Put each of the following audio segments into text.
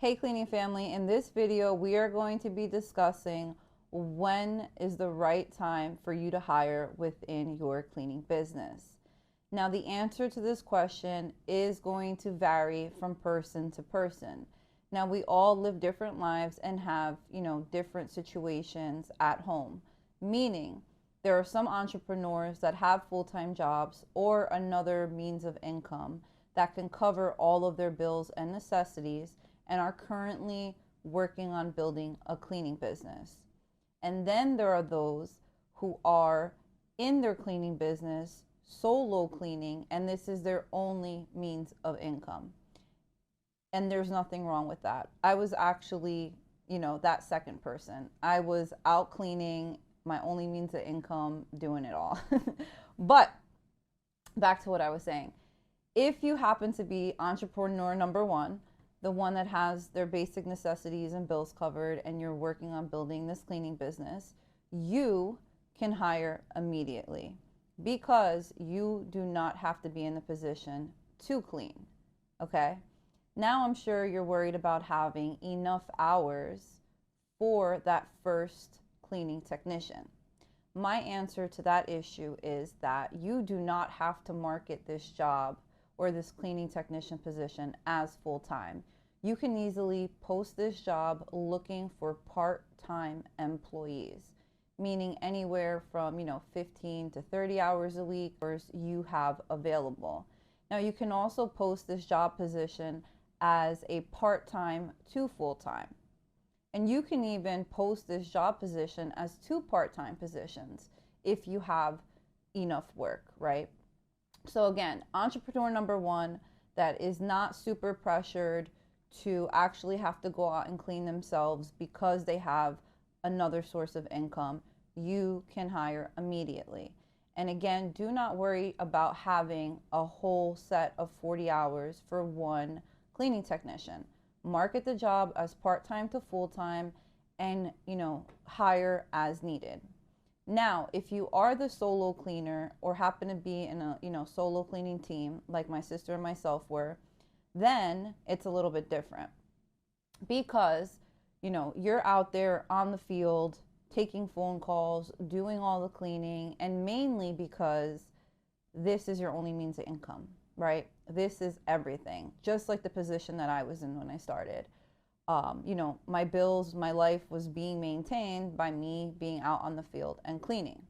Hey cleaning family, in this video we are going to be discussing when is the right time for you to hire within your cleaning business. Now the answer to this question is going to vary from person to person. Now we all live different lives and have, different situations at home, meaning there are some entrepreneurs that have full-time jobs or another means of income that can cover all of their bills and necessities and are currently working on building a cleaning business. And then there are those who are in their cleaning business, solo cleaning, and this is their only means of income. And there's nothing wrong with that. I was actually, that second person. I was out cleaning, my only means of income, doing it all. But back to what I was saying. If you happen to be entrepreneur number one, the one that has their basic necessities and bills covered, and you're working on building this cleaning business, you can hire immediately because you do not have to be in the position to clean. Okay? Now I'm sure you're worried about having enough hours for that first cleaning technician. My answer to that issue is that you do not have to market this job or this cleaning technician position as full-time. You can easily post this job looking for part-time employees, meaning anywhere from 15 to 30 hours a week you have available. Now you can also post this job position as a part-time to full-time. And you can even post this job position as two part-time positions if you have enough work, right? So again, entrepreneur number one that is not super pressured to actually have to go out and clean themselves because they have another source of income, you can hire immediately. And again, do not worry about having a whole set of 40 hours for one cleaning technician. Market the job as part-time to full-time and, hire as needed. Now, if you are the solo cleaner or happen to be in a, solo cleaning team like my sister and myself were, then it's a little bit different because, you're out there on the field taking phone calls, doing all the cleaning, and mainly because this is your only means of income, right? This is everything, just like the position that I was in when I started. My bills, my life was being maintained by me being out on the field and cleaning.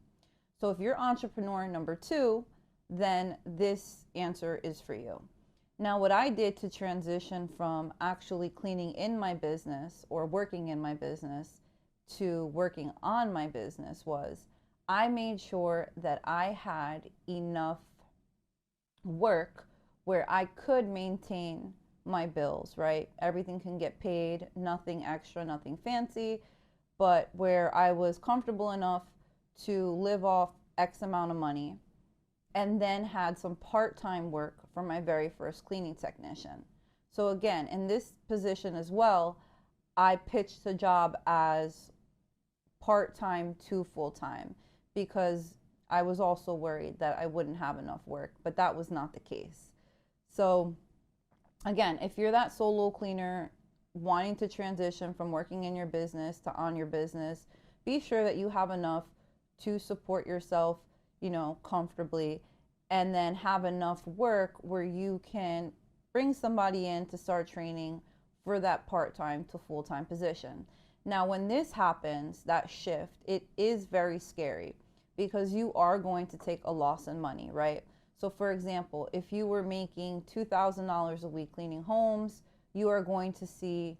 So if you're entrepreneur number two, then this answer is for you. Now, what I did to transition from actually cleaning in my business or working in my business to working on my business was I made sure that I had enough work where I could maintain my bills, right? Everything can get paid, nothing extra, nothing fancy, but where I was comfortable enough to live off X amount of money, and then had some part-time work for my very first cleaning technician. So again, in this position as well, I pitched the job as part-time to full-time because I was also worried that I wouldn't have enough work, but that was not the case. So again, if you're that solo cleaner wanting to transition from working in your business to on your business, be sure that you have enough to support yourself, comfortably, and then have enough work where you can bring somebody in to start training for that part-time to full-time position. Now, when this happens, that shift, it is very scary because you are going to take a loss in money, right? So for example, if you were making $2,000 a week cleaning homes, you are going to see,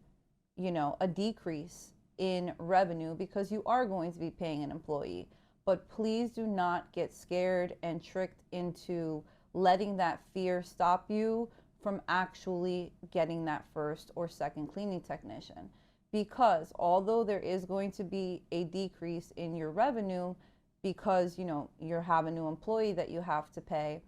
a decrease in revenue because you are going to be paying an employee. But please do not get scared and tricked into letting that fear stop you from actually getting that first or second cleaning technician. Because although there is going to be a decrease in your revenue because, you have a new employee that you have to pay,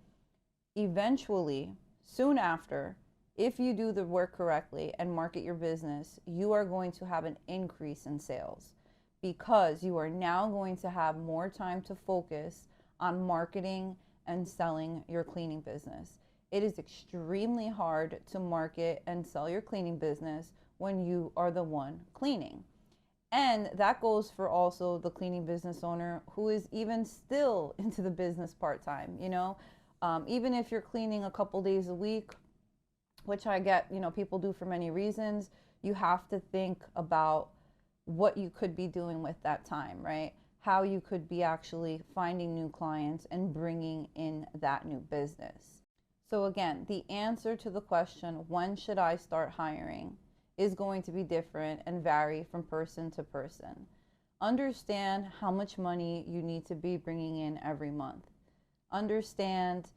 eventually, soon after, if you do the work correctly and market your business, you are going to have an increase in sales because you are now going to have more time to focus on marketing and selling your cleaning business. It is extremely hard to market and sell your cleaning business when you are the one cleaning. And that goes for also the cleaning business owner who is even still into the business part-time, even if you're cleaning a couple days a week, which I get, people do for many reasons, you have to think about what you could be doing with that time, right? How you could be actually finding new clients and bringing in that new business. So again, the answer to the question, when should I start hiring, is going to be different and vary from person to person. Understand how much money you need to be bringing in every month. Understand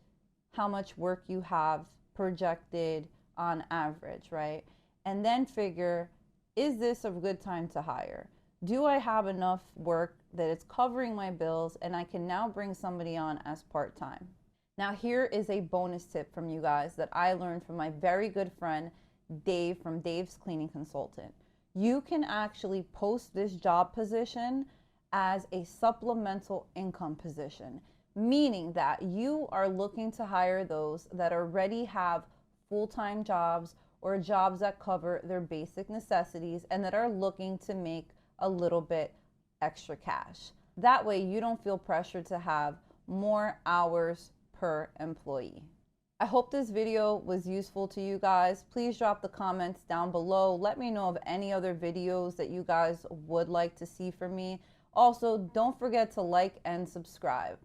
how much work you have projected on average, right? And then figure, is this a good time to hire? Do I have enough work that it's covering my bills and I can now bring somebody on as part-time? Now here is a bonus tip from you guys that I learned from my very good friend Dave from Dave's Cleaning Consultant. You can actually post this job position as a supplemental income position, meaning that you are looking to hire those that already have full-time jobs or jobs that cover their basic necessities and that are looking to make a little bit extra cash. That way you don't feel pressured to have more hours per employee. I hope this video was useful to you guys. Please drop the comments down below. Let me know of any other videos that you guys would like to see from me. Also, don't forget to like and subscribe.